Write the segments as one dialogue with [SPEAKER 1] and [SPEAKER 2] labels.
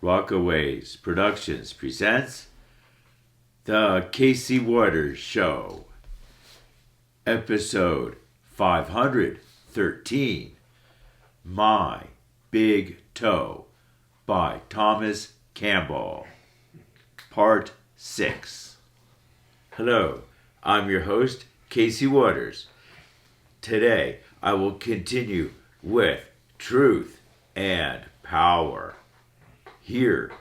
[SPEAKER 1] Rockaways Productions presents The Casey Waters Show, Episode 513, My Big Toe by Thomas Campbell, Part 6. Hello, I'm your host, Casey Waters. Today, I will continue with Truth and Power. Here,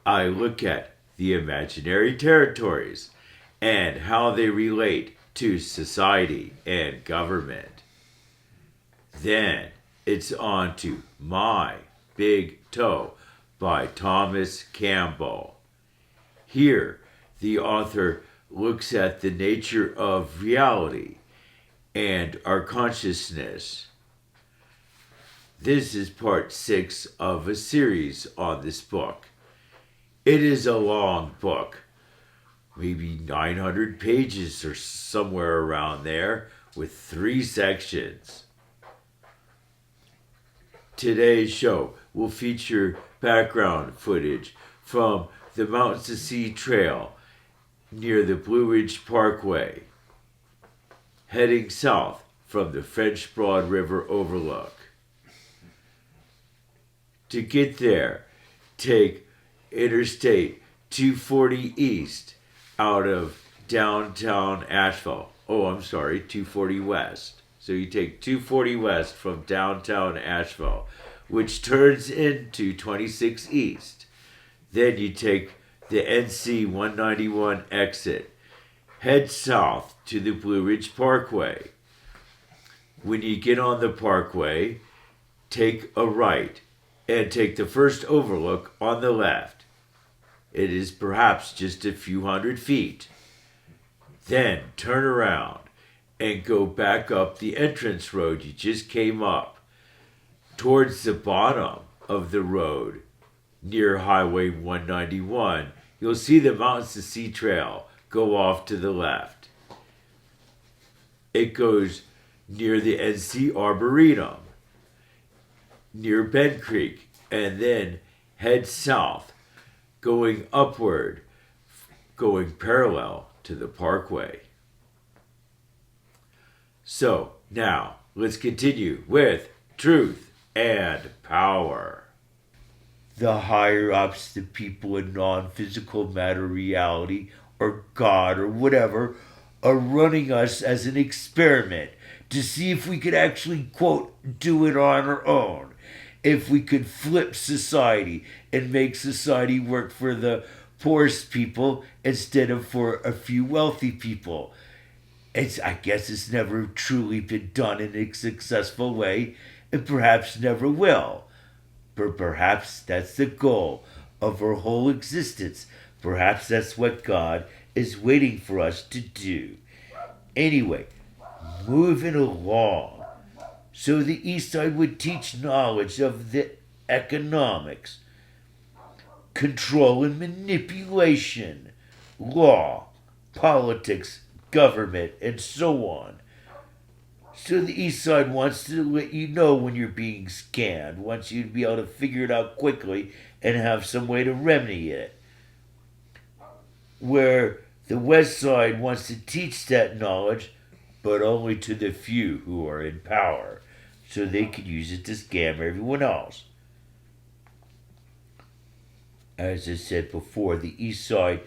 [SPEAKER 1] I look at the imaginary territories and how they relate to society and government. Then, it's on to My Big Toe by Thomas Campbell. Here, the author looks at the nature of reality and our consciousness. This is part 6 of a series on this book. It is a long book, maybe 900 pages or somewhere around there, with 3 sections. Today's show will feature background footage from the Mountains to Sea Trail near the Blue Ridge Parkway, heading south from the French Broad River Overlook. To get there, take Interstate 240 East out of downtown Asheville. 240 West. So you take 240 West from downtown Asheville, which turns into 26 East. Then you take the NC 191 exit. Head south to the Blue Ridge Parkway. When you get on the parkway, take a right and take the first overlook on the left. It is perhaps just a few hundred feet. Then turn around and go back up the entrance road you just came up. Towards the bottom of the road, near Highway 191, you'll see the Mountains to Sea Trail go off to the left. It goes near the NC Arboretum, near Bend Creek, and then head south, going upward, going parallel to the parkway. So, now, let's continue with Truth and Power. The higher-ups, the people in non-physical matter reality, or God, or whatever, are running us as an experiment to see if we could actually, quote, do it on our own. If we could flip society and make society work for the poorest people instead of for a few wealthy people. I guess it's never truly been done in a successful way, and perhaps never will. But perhaps that's the goal of our whole existence. Perhaps that's what God is waiting for us to do. Anyway, moving along. So the East Side would teach knowledge of the economics, control and manipulation, law, politics, government, and so on. So the East Side wants to let you know when you're being scanned, wants you to be able to figure it out quickly and have some way to remedy it. Where the West Side wants to teach that knowledge, but only to the few who are in power, so they can use it to scam everyone else. As I said before, the East Side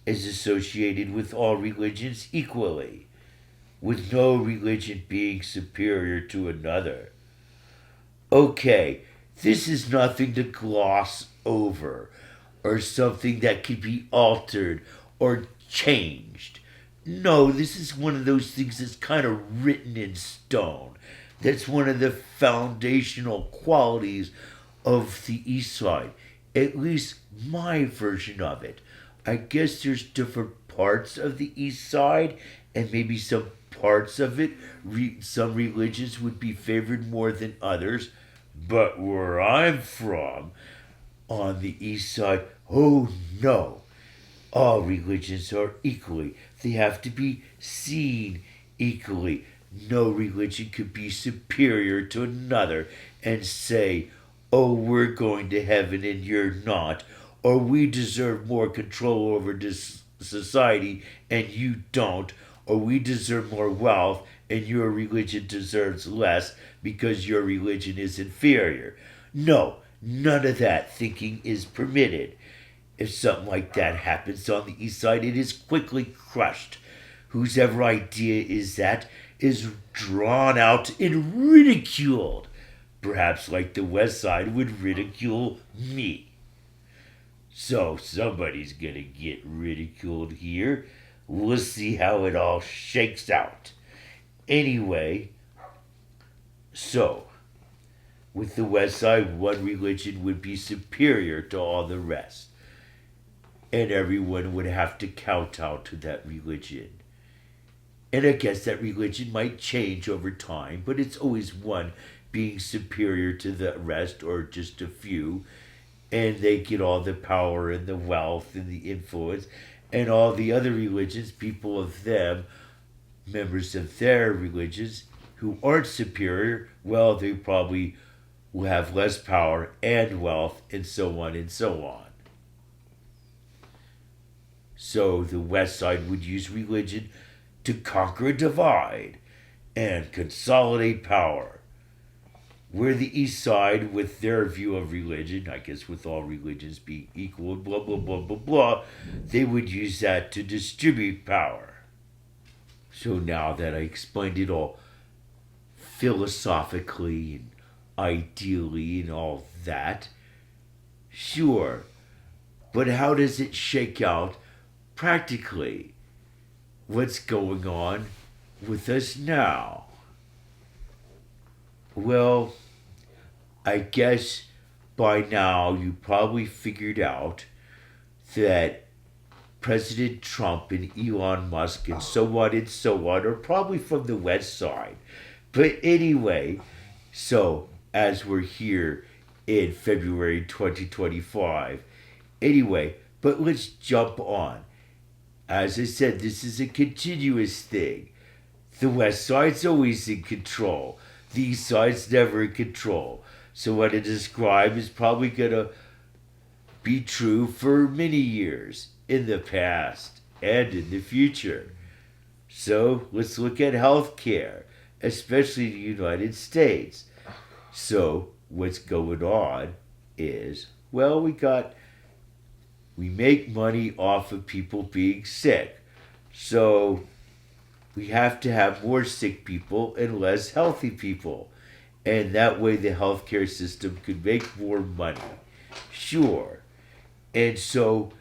[SPEAKER 1] is associated with all religions equally, with no religion being superior to another. Okay, this is nothing to gloss over, or something that can be altered or changed. No, this is one of those things that's kind of written in stone. That's one of the foundational qualities of the East Side, at least my version of it. I guess there's different parts of the East Side, and maybe some parts of it, some religions would be favored more than others. But where I'm from, on the East Side, oh no, all religions are equally. They have to be seen equally. No religion could be superior to another and say, oh, we're going to heaven and you're not, or we deserve more control over this society and you don't, or we deserve more wealth and your religion deserves less because your religion is inferior. No, none of that thinking is permitted. If something like that happens on the east side, it is quickly crushed. Whosever idea is that is drawn out and ridiculed, perhaps like the west side would ridicule me. So somebody's gonna get ridiculed here. We'll see how it all shakes out. Anyway, so with the west side, one religion would be superior to all the rest, and everyone would have to kowtow to that religion. And I guess that religion might change over time, but it's always one being superior to the rest or just a few. And they get all the power and the wealth and the influence. And all the other religions, people of them, members of their religions who aren't superior, well, they probably will have less power and wealth and so on and so on. So the west side would use religion to conquer a divide and consolidate power. Where the east side, with their view of religion, I guess with all religions being equal, blah, blah, blah, blah, blah, they would use that to distribute power. So now that I explained it all philosophically and ideally and all that, sure, but how does it shake out practically? What's going on with us now? Well, I guess by now you probably figured out that President Trump and Elon Musk and so on are probably from the west side. But anyway, so as we're here in February 2025, anyway, but let's jump on. As I said, this is a continuous thing. The west side's always in control. The east side's never in control. So what I describe is probably going to be true for many years in the past and in the future. So let's look at healthcare, especially in the United States. So what's going on is, well, we make money off of people being sick. So we have to have more sick people and less healthy people. And that way the healthcare system could make more money. Sure. And so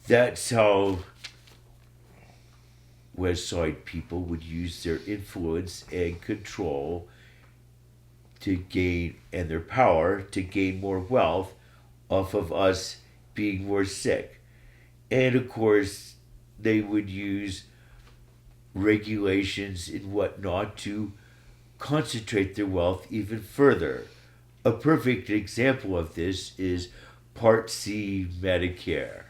[SPEAKER 1] that's how West Side people would use their influence and control to gain, and their power to gain more wealth off of us being more sick. And of course, they would use regulations and whatnot to concentrate their wealth even further. A perfect example of this is Part C Medicare.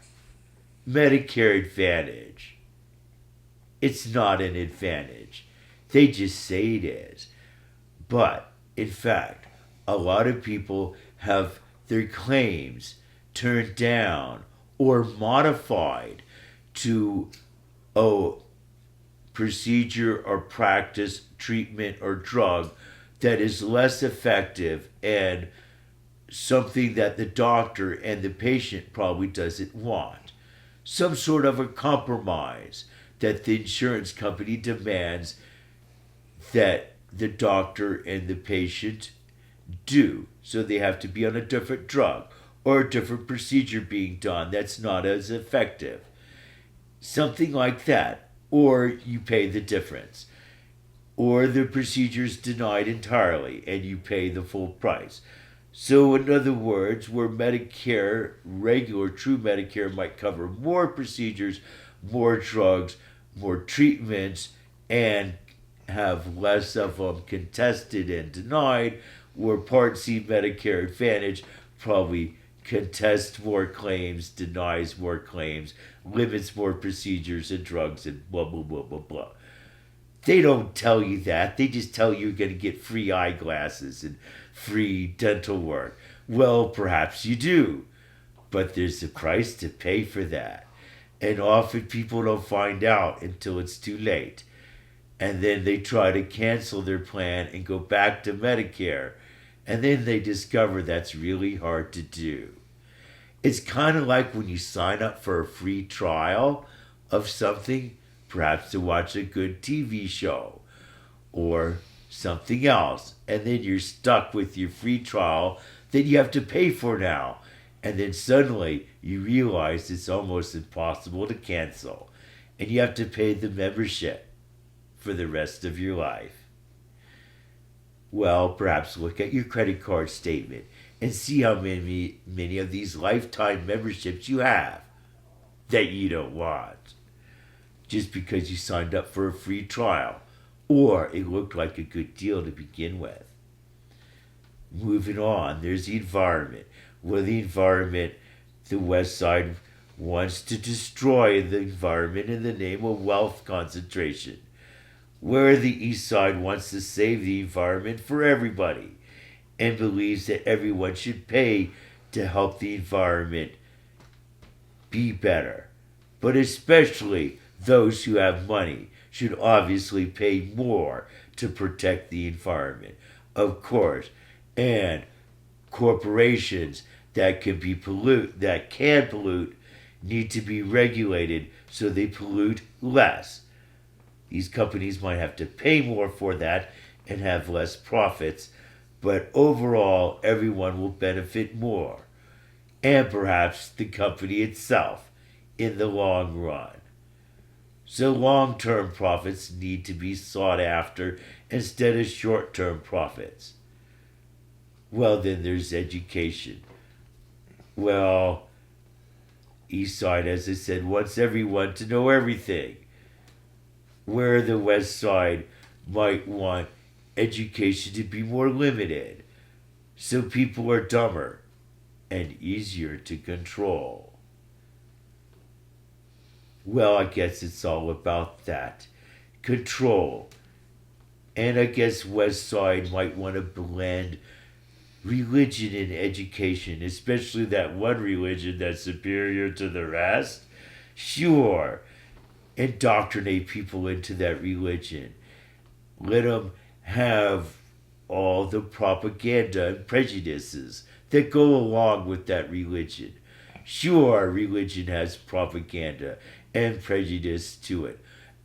[SPEAKER 1] Medicare Advantage. It's not an advantage. They just say it is. But, in fact, a lot of people have their claims turned down or modified to procedure or practice, treatment or drug that is less effective and something that the doctor and the patient probably doesn't want. Some sort of a compromise that the insurance company demands that the doctor and the patient do. So they have to be on a different drug or a different procedure being done that's not as effective. Something like that. Or you pay the difference. Or the procedure's denied entirely and you pay the full price. So in other words, where Medicare, regular true Medicare might cover more procedures, more drugs, more treatments, and have less of them contested and denied, where Part C Medicare Advantage probably contests more claims, denies more claims, limits more procedures and drugs, and blah, blah, blah, blah, blah. They don't tell you that. They just tell you you're going to get free eyeglasses and free dental work. Well, perhaps you do, but there's a price to pay for that. And often people don't find out until it's too late. And then they try to cancel their plan and go back to Medicare. And then they discover that's really hard to do. It's kind of like when you sign up for a free trial of something, perhaps to watch a good TV show or something else, and then you're stuck with your free trial that you have to pay for now. And then suddenly you realize it's almost impossible to cancel, and you have to pay the membership for the rest of your life. Well, perhaps look at your credit card statement and see how many of these lifetime memberships you have that you don't want just because you signed up for a free trial or it looked like a good deal to begin with. Moving on, there's the environment. Well, the West Side wants to destroy the environment in the name of wealth concentration, where the East Side wants to save the environment for everybody and believes that everyone should pay to help the environment be better. But especially those who have money should obviously pay more to protect the environment, of course. And corporations that can pollute need to be regulated so they pollute less. These companies might have to pay more for that and have less profits, but overall everyone will benefit more, and perhaps the company itself in the long run. So long-term profits need to be sought after instead of short-term profits. Well, then there's education. Well, Eastside, as I said, wants everyone to know everything, where the West Side might want education to be more limited, so people are dumber and easier to control. Well, I guess it's all about that. Control. And I guess West Side might want to blend religion and education, especially that one religion that's superior to the rest. Sure, indoctrinate people into that religion. Let them have all the propaganda and prejudices that go along with that religion. Sure, religion has propaganda and prejudice to it.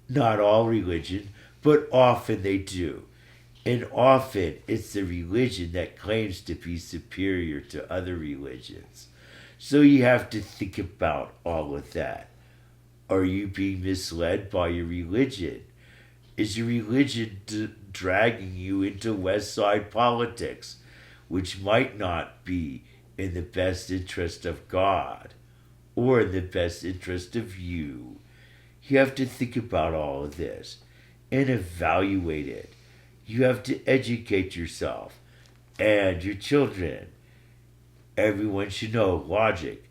[SPEAKER 1] Not all religion, but often they do. And often it's the religion that claims to be superior to other religions. So you have to think about all of that. Are you being misled by your religion? Is your religion dragging you into West Side politics, which might not be in the best interest of God or in the best interest of you? You have to think about all of this and evaluate it. You have to educate yourself and your children. Everyone should know logic,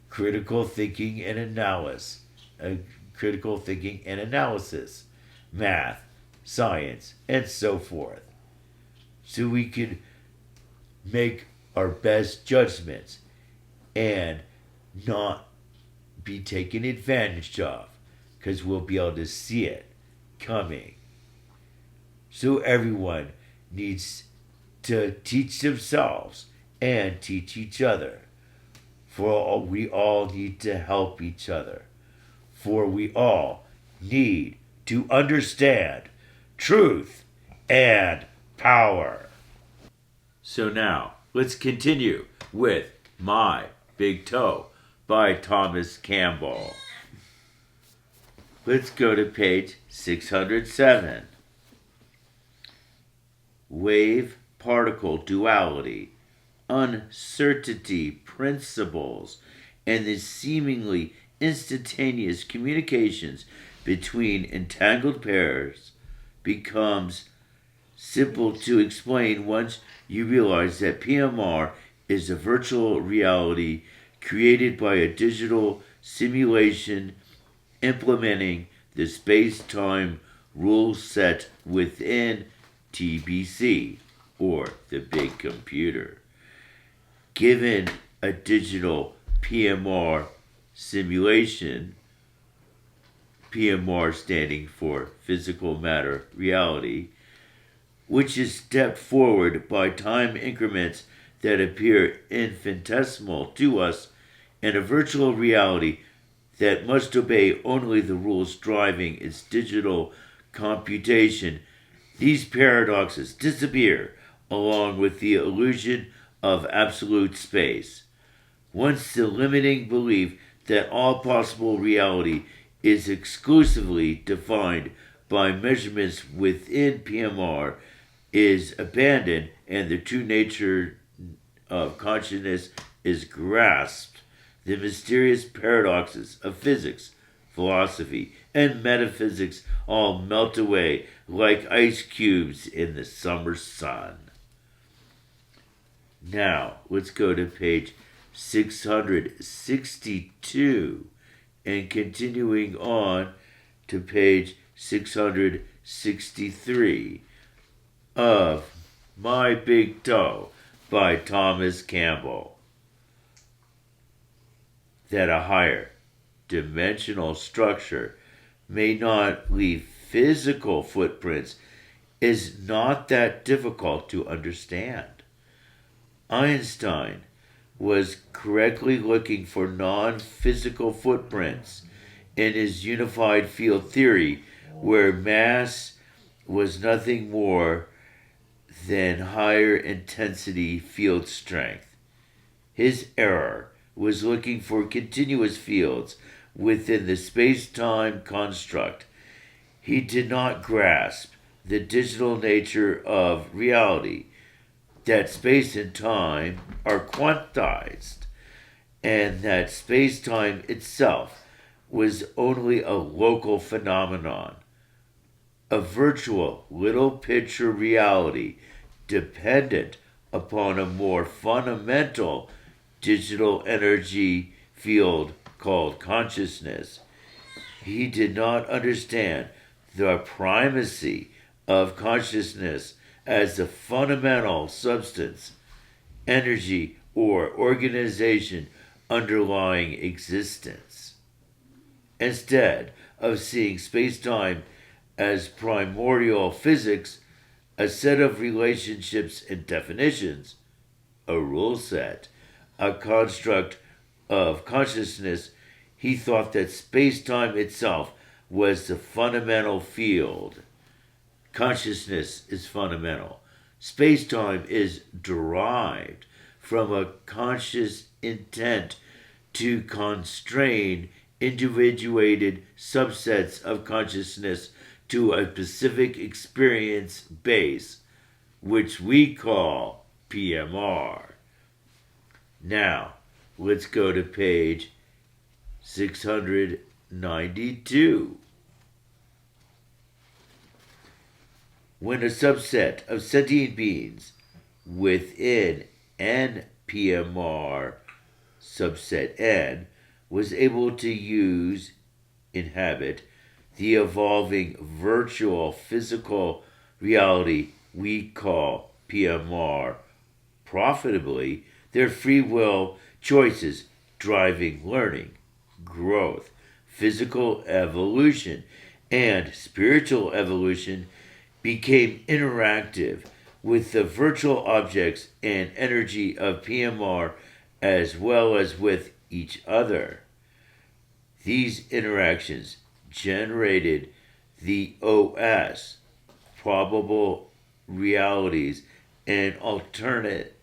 [SPEAKER 1] critical thinking and analysis, math, science, and so forth. So we can make our best judgments and not be taken advantage of, because we'll be able to see it coming. So everyone needs to teach themselves and teach each other. We all need to help each other. For we all need to understand truth and power. So now, let's continue with My Big Toe by Thomas Campbell. Let's go to page 607. Wave-particle duality, uncertainty principles, and the seemingly instantaneous communications between entangled pairs becomes simple to explain once you realize that PMR is a virtual reality created by a digital simulation implementing the space-time rule set within TBC, or the big computer. given a digital PMR simulation, PMR standing for physical matter reality, which is stepped forward by time increments that appear infinitesimal to us, and a virtual reality that must obey only the rules driving its digital computation, these paradoxes disappear along with the illusion of absolute space. Once the limiting belief that all possible reality is exclusively defined by measurements within PMR is abandoned and the true nature of consciousness is grasped, the mysterious paradoxes of physics, philosophy, and metaphysics all melt away like ice cubes in the summer sun. Now, let's go to page 662 and continuing on to page 663 of My Big Toe by Thomas Campbell. That a higher dimensional structure may not leave physical footprints is not that difficult to understand. Einstein was correctly looking for non-physical footprints in his unified field theory, where mass was nothing more than higher intensity field strength. His error was looking for continuous fields within the space-time construct. He did not grasp the digital nature of reality, that space and time are quantized, and that space-time itself was only a local phenomenon, a virtual little picture reality dependent upon a more fundamental digital energy field called consciousness. He did not understand the primacy of consciousness as the fundamental substance, energy, or organization underlying existence. Instead of seeing space-time as primordial physics, a set of relationships and definitions, a rule set, a construct of consciousness, he thought that space-time itself was the fundamental field. Consciousness is fundamental. Space-time is derived from a conscious intent to constrain individuated subsets of consciousness to a specific experience base, which we call PMR. Now, let's go to page 692. When a subset of sentient beings within n PMR subset n was able to inhabit the evolving virtual physical reality we call PMR profitably, their free will choices driving learning, growth, physical evolution, and spiritual evolution became interactive with the virtual objects and energy of PMR as well as with each other. These interactions generated the OS, probable realities, and alternate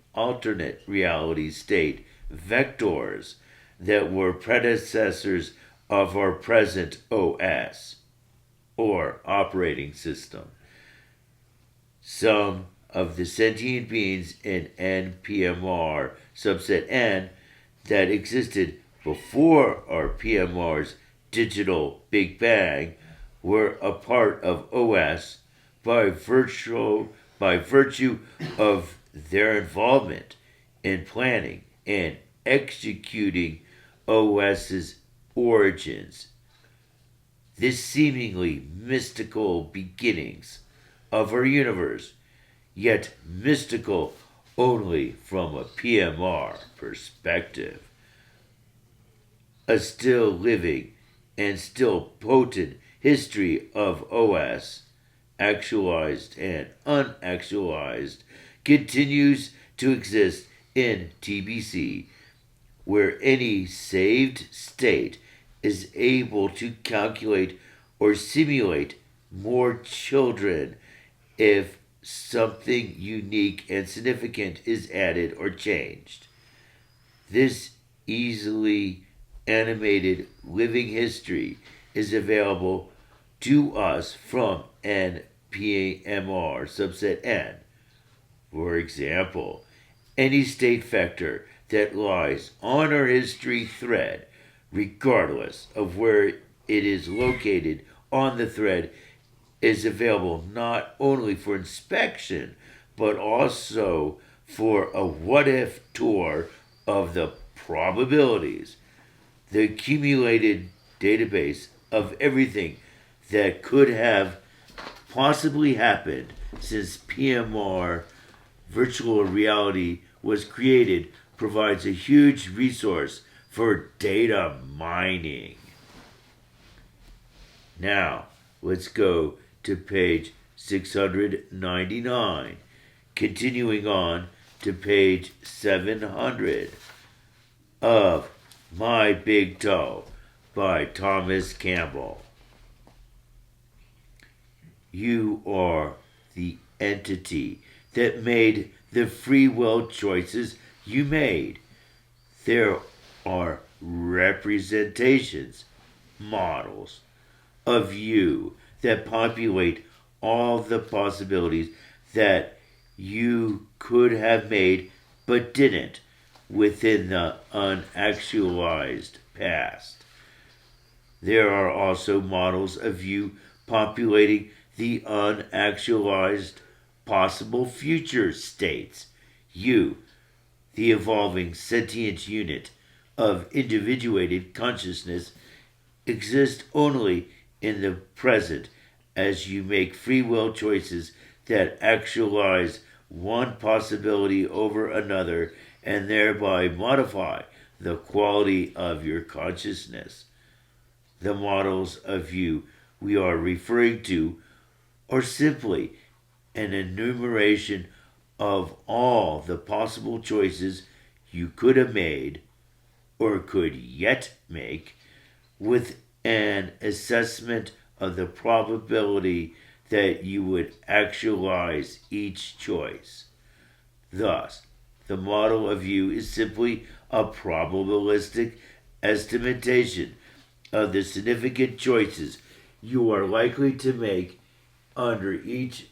[SPEAKER 1] reality state vectors that were predecessors of our present OS, or operating system. Some of the sentient beings in NPMR subset N that existed before our PMR's digital Big Bang were a part of OS by virtue of their involvement in planning and executing OS's origins. This seemingly mystical beginnings of our universe, yet mystical only from a PMR perspective. A still living and still potent history of OS, actualized and unactualized, continues to exist in TBC, where any saved state is able to calculate or simulate more children if something unique and significant is added or changed. This easily animated living history is available to us from NPMR subset N. For example, any state vector that lies on our history thread, regardless of where it is located on the thread, is available not only for inspection, but also for a what if tour of the probabilities, the accumulated database of everything that could have possibly happened since PMR virtual reality was created, provides a huge resource for data mining. Now, let's go to page 699, continuing on to page 700 of My Big Toe by Thomas Campbell. You are the entity that made the free will choices you made. There are representations, models of you that populate all the possibilities that you could have made but didn't within the unactualized past. There are also models of you populating the unactualized possible future states. You, the evolving sentient unit of individuated consciousness, exist only in the present as you make free will choices that actualize one possibility over another and thereby modify the quality of your consciousness. The models of you we are referring to are simply an enumeration of all the possible choices you could have made or could yet make, with an assessment of the probability that you would actualize each choice. Thus, the model of you is simply a probabilistic estimation of the significant choices you are likely to make under each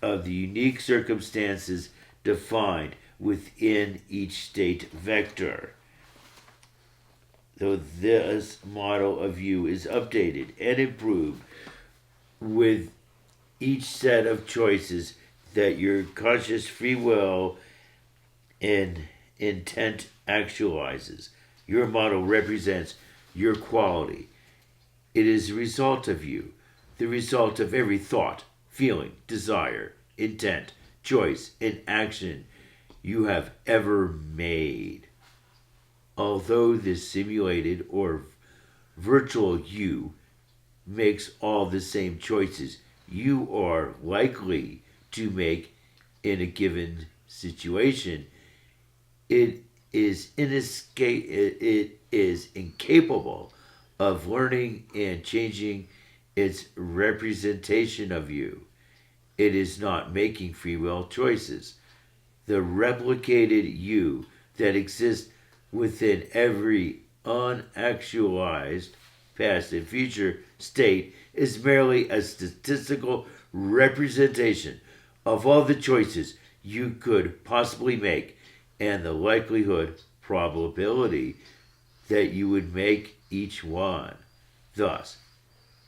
[SPEAKER 1] of the unique circumstances defined within each state vector. Though this model of you is updated and improved with each set of choices that your conscious free will and intent actualizes. Your model represents your quality. It is the result of you, the result of every thought, feeling, desire, intent, choice, and action you have ever made. Although this simulated or virtual you makes all the same choices you are likely to make in a given situation, it is incapable of learning and changing its representation of you. It is not making free will choices. The replicated you that exists within every unactualized past and future state is merely a statistical representation of all the choices you could possibly make and the likelihood probability that you would make each one. Thus,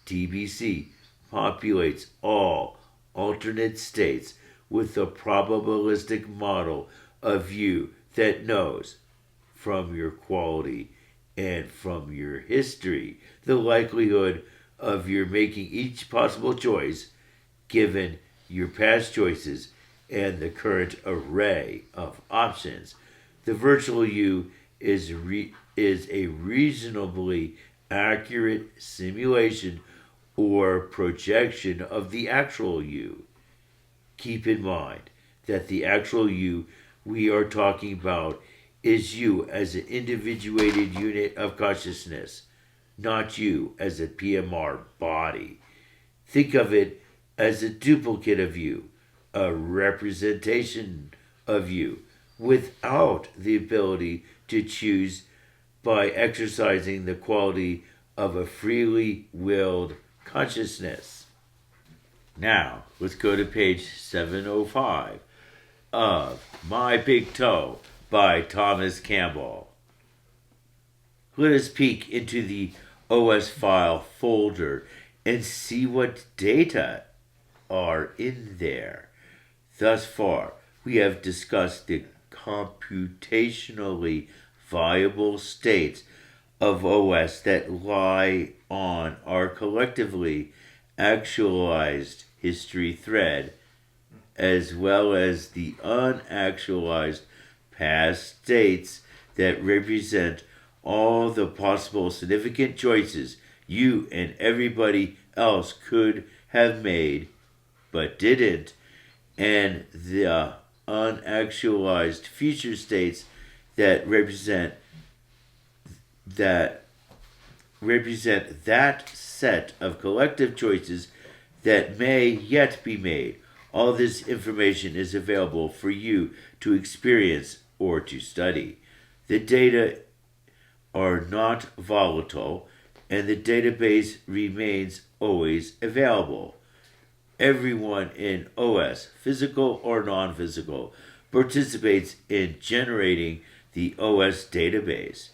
[SPEAKER 1] TBC populates all alternate states with a probabilistic model of you that knows, from your quality and from your history, the likelihood of your making each possible choice given your past choices and the current array of options. The virtual you is a reasonably accurate simulation or projection of the actual you. Keep in mind that the actual you we are talking about is you as an individuated unit of consciousness, not you as a PMR body. Think of it as a duplicate of you, a representation of you, without the ability to choose by exercising the quality of a freely willed consciousness. Now, let's go to page 705 of My Big Toe by Thomas Campbell. Let us peek into the OS file folder and see what data are in there. Thus far, we have discussed the computationally viable states of OS that lie on our collectively actualized history thread, as well as the unactualized past states that represent all the possible significant choices you and everybody else could have made but didn't, and the unactualized future states that represent that set of collective choices that may yet be made. All this information is available for you to experience or to study. The data are not volatile, and the database remains always available. Everyone in OS, physical or non-physical, participates in generating the OS database.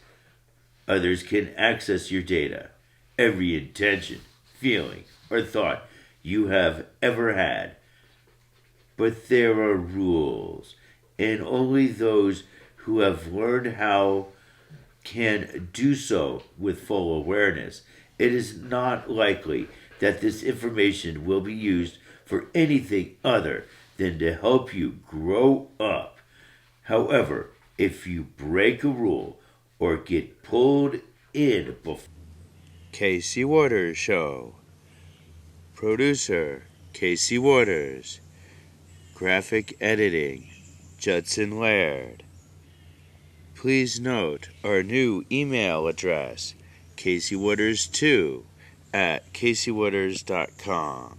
[SPEAKER 1] Others can access your data, every intention, feeling, or thought you have ever had. But there are rules, and only those who have learned how can do so with full awareness. It is not likely that this information will be used for anything other than to help you grow up. However, if you break a rule or get pulled in before... Casey Waters Show. Producer, Casey Waters. Graphic editing, Judson Laird. Please note our new email address, caseywaters2@caseywaters.com.